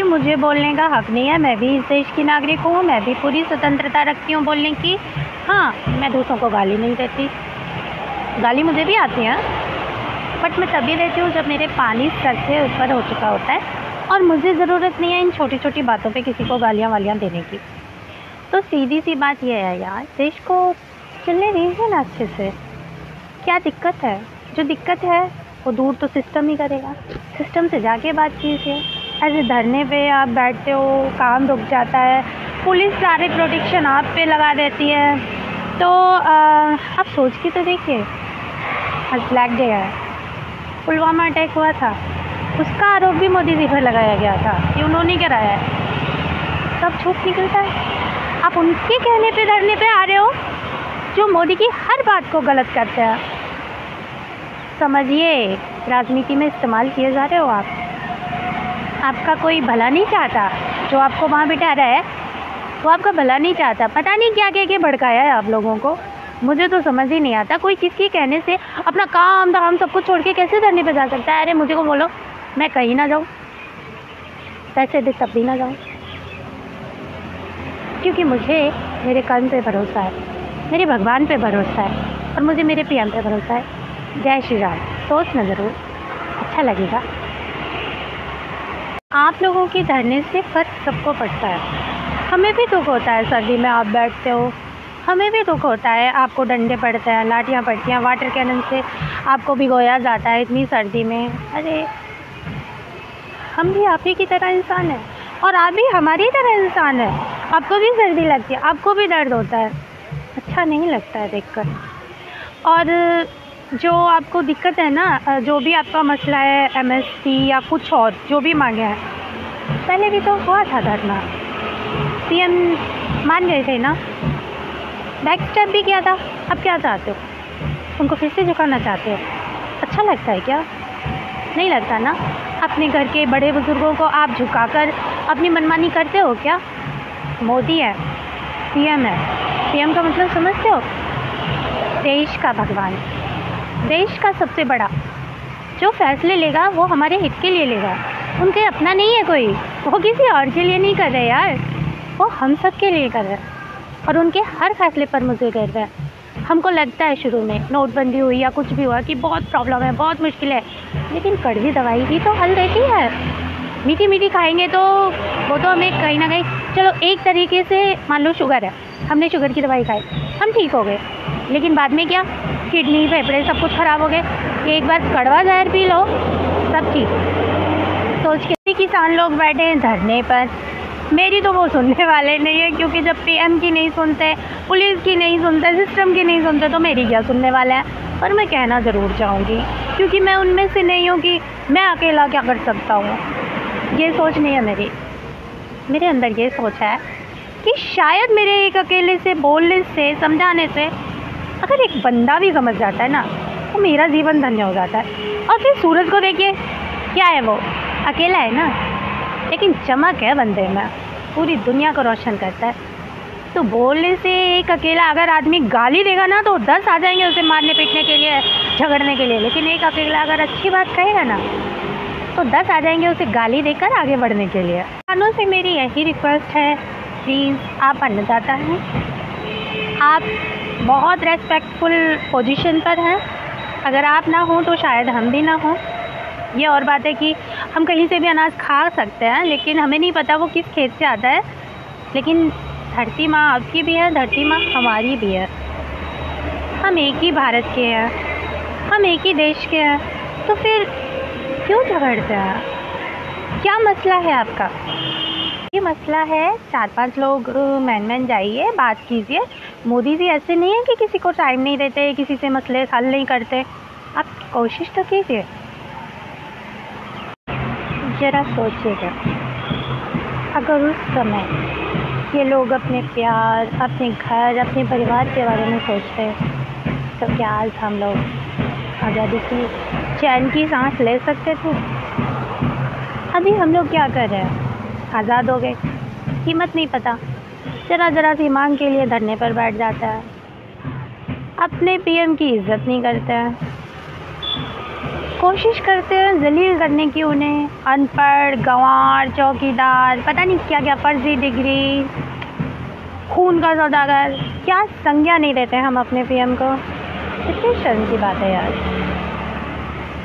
मुझे बोलने का हक़ नहीं है, मैं भी इस देश की नागरिक हूँ, मैं भी पूरी स्वतंत्रता रखती हूँ बोलने की। हाँ, मैं दूसरों को गाली नहीं देती, गाली मुझे भी आती है, बट मैं तभी देती हूँ जब मेरे पानी सर से ऊपर हो चुका होता है और मुझे ज़रूरत नहीं है इन छोटी छोटी बातों पे किसी को गालियाँ वालियाँ देने की। तो सीधी सी बात ये है यार, देश को चलने दीजिए ना अच्छे से। क्या दिक्कत है? जो दिक्कत है वो दूर तो सिस्टम ही करेगा, सिस्टम से जाके बात कीजिए। ऐसे धरने पे आप बैठते हो, काम रुक जाता है, पुलिस सारे प्रोटेक्शन आप पे लगा देती है। तो आप सोच के तो देखिए, आज ब्लैक डे है, पुलवामा अटैक हुआ था, उसका आरोप भी मोदी जी पर लगाया गया था कि उन्होंने कराया है। सब झूठ निकलता है। आप उनके कहने पे धरने पे आ रहे हो जो मोदी की हर बात को गलत करते हैं। समझिए, राजनीति में इस्तेमाल किए जा रहे हो आप। आपका कोई भला नहीं चाहता, जो आपको वहाँ बिठा रहा है वो आपका भला नहीं चाहता। पता नहीं क्या कह के भड़काया है आप लोगों को, मुझे तो समझ ही नहीं आता। कोई किसके कहने से अपना काम धाम सब कुछ छोड़ के कैसे धरने पे जा सकता है? अरे मुझे को बोलो, मैं कहीं ना जाऊँ, पैसे दे तब भी ना जाऊँ, क्योंकि मुझे मेरे कर्म पे भरोसा है, मेरे भगवान पे भरोसा है और मुझे मेरे पीएम पे भरोसा है। जय श्री राम। सोचना ज़रूर, अच्छा लगेगा। आप लोगों के धरने से फ़र्क सबको पड़ता है। हमें भी दुख होता है, सर्दी में आप बैठते हो, हमें भी दुख होता है, आपको डंडे पड़ते हैं, लाठियाँ पड़ती हैं, वाटर कैनन से आपको भिगोया जाता है इतनी सर्दी में। अरे हम भी आप ही की तरह इंसान हैं और आप भी हमारी तरह इंसान है। आपको भी सर्दी लगती है, आपको भी दर्द होता है, अच्छा नहीं लगता है देखकर। और जो आपको दिक्कत है ना, जो भी आपका मसला है, एमएसपी या कुछ और जो भी मांगे हैं, पहले भी तो हुआ था धरना, पीएम मान गए थे ना, बैक स्टेप भी किया था। अब क्या चाहते हो? उनको फिर से झुकाना चाहते हो? अच्छा लगता है क्या? नहीं लगता ना। अपने घर के बड़े बुज़ुर्गों को आप झुकाकर अपनी मनमानी करते हो क्या? मोदी है, पीएम है, पीएम का मतलब समझते हो? देश का भगवान, देश का सबसे बड़ा, जो फैसले लेगा वो हमारे हित के लिए लेगा। उनके अपना नहीं है कोई, वो किसी और के लिए नहीं कर रहे यार, वो हम सब के लिए कर रहे हैं और उनके हर फैसले पर मुझे गर्व है। हमको लगता है शुरू में नोटबंदी हुई या कुछ भी हुआ कि बहुत प्रॉब्लम है, बहुत मुश्किल है, लेकिन कड़वी दवाई भी तो हल देती है। मीठी मीठी खाएंगे तो वो तो हमें कहीं ना कहीं, चलो एक तरीके से मान लो शुगर है, हमने शुगर की दवाई खाई, हम ठीक हो गए, लेकिन बाद में क्या, किडनी फेफड़े सब कुछ ख़राब हो गए। एक बार कड़वा जहर पी लो, सब ठीक। सोच के किसान लोग बैठे हैं धरने पर, मेरी तो वो सुनने वाले नहीं है, क्योंकि जब पीएम की नहीं सुनते, पुलिस की नहीं सुनते, सिस्टम की नहीं सुनते, तो मेरी क्या सुनने वाला है। पर मैं कहना ज़रूर चाहूँगी, क्योंकि मैं उनमें से नहीं हूँ कि मैं अकेला क्या कर सकता हूँ। ये सोच नहीं है मेरी, मेरे अंदर ये सोच है कि शायद मेरे एक अकेले से बोलने से, समझाने से अगर एक बंदा भी समझ जाता है ना, तो मेरा जीवन धन्य हो जाता है। और फिर सूरज को देखिए, क्या है वो, अकेला है ना, लेकिन चमक है बंदे में, पूरी दुनिया को रोशन करता है। तो बोलने से एक अकेला अगर आदमी गाली देगा ना, तो 10 आ जाएंगे उसे मारने पीटने के लिए, झगड़ने के लिए। लेकिन एक अकेला अगर अच्छी बात कहेगा ना, तो 10 आ जाएंगे उसे गाली देकर आगे बढ़ने के लिए। किसानों से मेरी यही रिक्वेस्ट है, प्लीज़ आप अन्नदाता हैं, आप बहुत रेस्पेक्टफुल पोजीशन पर हैं, अगर आप ना हों तो शायद हम भी ना हों। ये और बात है कि हम कहीं से भी अनाज खा सकते हैं, लेकिन हमें नहीं पता वो किस खेत से आता है। लेकिन धरती माँ आपकी भी है, धरती माँ हमारी भी है, हम एक ही भारत के हैं, हम एक ही देश के हैं, तो फिर क्यों झगड़ते हैं? क्या मसला है आपका? ये मसला है 4-5 लोग मैन जाइए, बात कीजिए। मोदी जी ऐसे नहीं है कि किसी को टाइम नहीं देते, किसी से मसले हल नहीं करते। आप कोशिश तो कीजिए, ज़रा सोचिएगा, अगर उस समय ये लोग अपने प्यार, अपने घर, अपने परिवार के बारे में सोचते, तो क्या आज हम लोग आज़ादी की चैन की सांस ले सकते थे? अभी हम लोग क्या कर रहे हैं, आज़ाद हो गए, कीमत नहीं पता, ज़रा सी मांग के लिए धरने पर बैठ जाता है, अपने पीएम की इज़्ज़त नहीं करते हैं। कोशिश करते हैं जलील करने की उन्हें, अनपढ़, गंवार, चौकीदार, पता नहीं क्या क्या, फर्जी डिग्री, खून का सौदागर, क्या संज्ञा नहीं देते हम अपने पीएम को। कितनी शर्म की बात है यार।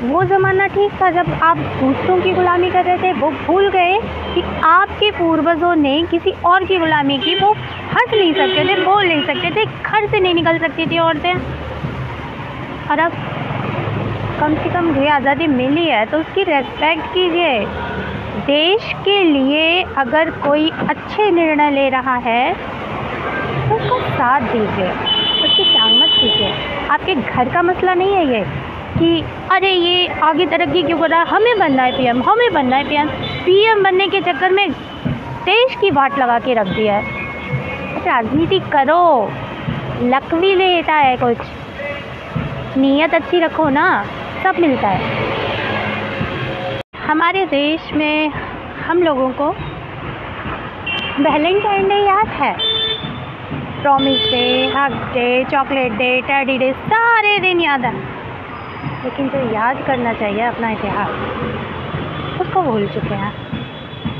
वो ज़माना ठीक था जब आप दूसरों की गुलामी कर रहे थे। वो भूल गए कि आपके पूर्वजों ने किसी और की गुलामी की। वो हंस नहीं सकते थे, बोल नहीं सकते थे, घर से नहीं निकल सकती थी औरतें। और अब कम से कम ये आज़ादी मिली है तो उसकी रेस्पेक्ट कीजिए। देश के लिए अगर कोई अच्छे निर्णय ले रहा है तो उसका साथ दीजिए, उसकी टांग मत कीजिए। आपके घर का मसला नहीं है ये कि अरे ये आगे तरक्की क्यों कर रहा है, हमें बनना है पीएम, हमें बनना है पीएम। पीएम बनने के चक्कर में देश की वाट लगा के रख दिया है। राजनीति करो, लक भी लेता है कुछ, नीयत अच्छी रखो ना, सब मिलता है। हमारे देश में हम लोगों को वैलेंटाइन डे याद है, promise day, hug day, chocolate day, teddy day, सारे दिन याद है। लेकिन जो याद करना चाहिए अपना इतिहास, उसको भूल चुके हैं।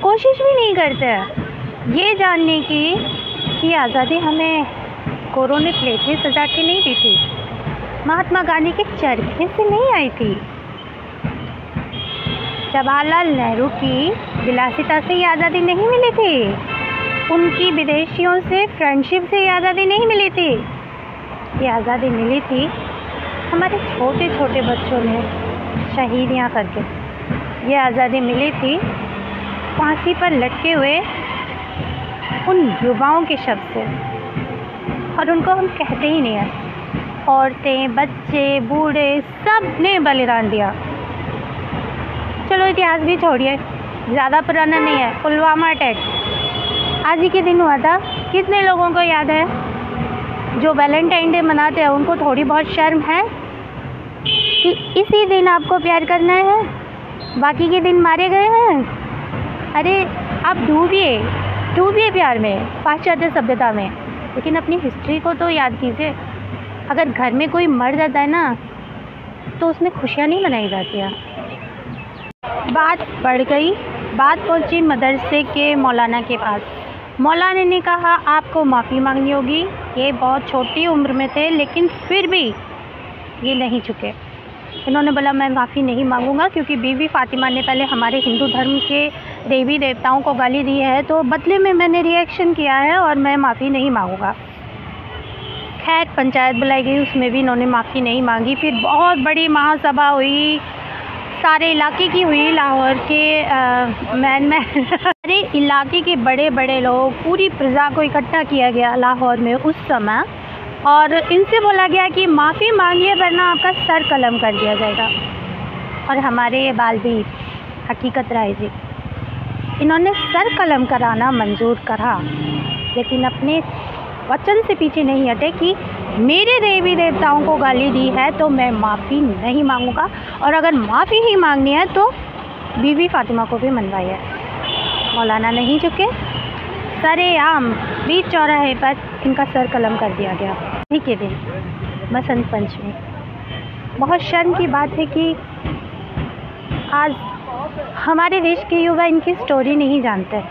कोशिश भी नहीं करते हैं ये जानने की कि आज़ादी हमें गोरों ने प्लेट में सजा के नहीं दी थी, महात्मा गांधी के चरखे से नहीं आई थी, जवाहरलाल नेहरू की विलासिता से ये आज़ादी नहीं मिली थी, उनकी विदेशियों से फ्रेंडशिप से ये आज़ादी नहीं मिली थी। ये आज़ादी मिली थी हमारे छोटे छोटे बच्चों ने शहीदियाँ करके। ये आज़ादी मिली थी फांसी पर लटके हुए उन युवाओं के शब्द से, और उनको हम कहते ही नहीं हैं। औरतें, बच्चे, बूढ़े, सब ने बलिदान दिया। चलो इतिहास भी छोड़िए, ज़्यादा पुराना नहीं है, पुलवामा अटैक आज ही के दिन हुआ था। कितने लोगों को याद है? जो वैलेंटाइन डे मनाते हैं उनको थोड़ी बहुत शर्म है कि इसी दिन आपको प्यार करना है, बाकी के दिन मारे गए हैं। अरे आप डूबिए प्यार में, पाश्चात्य सभ्यता में, लेकिन अपनी हिस्ट्री को तो याद कीजिए। अगर घर में कोई मर जाता है ना तो उसमें खुशियाँ नहीं मनाई जाती हैं। बात बढ़ गई, बात पहुंची मदरसे के मौलाना के पास। मौलाना ने कहा आपको माफ़ी मांगनी होगी। ये बहुत छोटी उम्र में थे लेकिन फिर भी ये नहीं झुके। इन्होंने बोला मैं माफ़ी नहीं मांगूंगा क्योंकि बीवी फ़ातिमा ने पहले हमारे हिंदू धर्म के देवी देवताओं को गाली दी है, तो बदले में मैंने रिएक्शन किया है और मैं माफ़ी नहीं मांगूंगा। खैर पंचायत बुलाई गई, उसमें भी इन्होंने माफ़ी नहीं मांगी। फिर बहुत बड़ी महासभा हुई, सारे इलाके की हुई, लाहौर के सारे इलाके के बड़े बड़े लोग, पूरी प्रजा को इकट्ठा किया गया लाहौर में उस समय, और इनसे बोला गया कि माफ़ी मांगिए वरना आपका सर कलम कर दिया जाएगा। और हमारे ये बालवीर हकीकत राय जी, इन्होंने सर कलम कराना मंजूर करा, लेकिन अपने वचन से पीछे नहीं हटे कि मेरे देवी देवताओं को गाली दी है तो मैं माफ़ी नहीं मांगूंगा, और अगर माफ़ी ही मांगनी है तो बीवी फ़ातिमा को भी मनवाई है। मौलाना नहीं झुके, सरेआम बीच चौराहे पर इनका सर कलम कर दिया गया। ठीक है दिन बसंत पंचमी। बहुत शर्म की बात है कि आज हमारे देश के युवा इनकी स्टोरी नहीं जानते,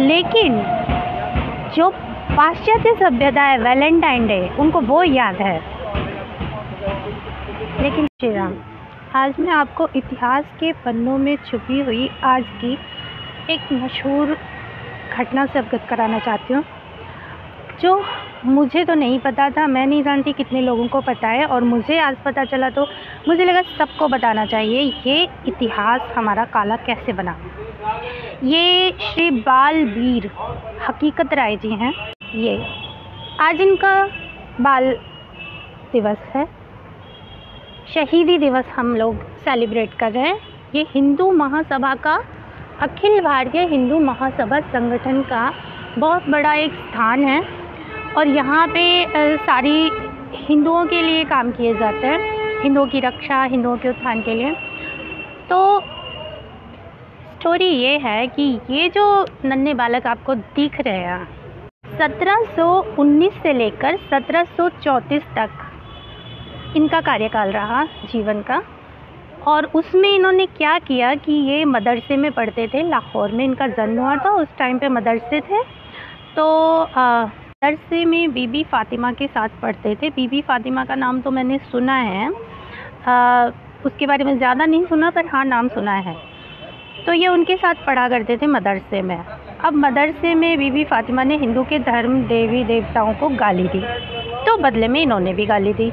लेकिन जो पाश्चात्य सभ्यता है वैलेंटाइन डे उनको वो याद है। लेकिन श्री राम, आज मैं आपको इतिहास के पन्नों में छुपी हुई आज की एक मशहूर घटना से अवगत कराना चाहती हूँ, जो मुझे तो नहीं पता था, मैं नहीं जानती कितने लोगों को पता है, और मुझे आज पता चला तो मुझे लगा सबको बताना चाहिए ये इतिहास हमारा काला कैसे बना। ये श्री बालवीर हकीकत राय जी हैं। ये आज इनका बाल दिवस है, शहीदी दिवस हम लोग सेलिब्रेट कर रहे हैं। ये हिंदू महासभा का, अखिल भारतीय हिंदू महासभा संगठन का बहुत बड़ा एक स्थान है, और यहाँ पे सारी हिंदुओं के लिए काम किए जाते हैं, हिंदुओं की रक्षा, हिंदुओं के उत्थान के लिए। तो स्टोरी ये है कि ये जो नन्हे बालक आपको दिख रहे हैं 1719 से लेकर 1734 तक इनका कार्यकाल रहा जीवन का। और उसमें इन्होंने क्या किया कि ये मदरसे में पढ़ते थे, लाहौर में इनका जन्म हुआ था, उस टाइम पे मदरसे थे। तो मदरसे में बीबी फ़ातिमा के साथ पढ़ते थे। बीबी फ़ातिमा का नाम तो मैंने सुना है, उसके बारे में ज़्यादा नहीं सुना, पर हाँ नाम सुना है। तो ये उनके साथ पढ़ा करते थे मदरसे में। अब मदरसे में बीबी फ़ातिमा ने हिंदू के धर्म देवी देवताओं को गाली दी, तो बदले में इन्होंने भी गाली दी।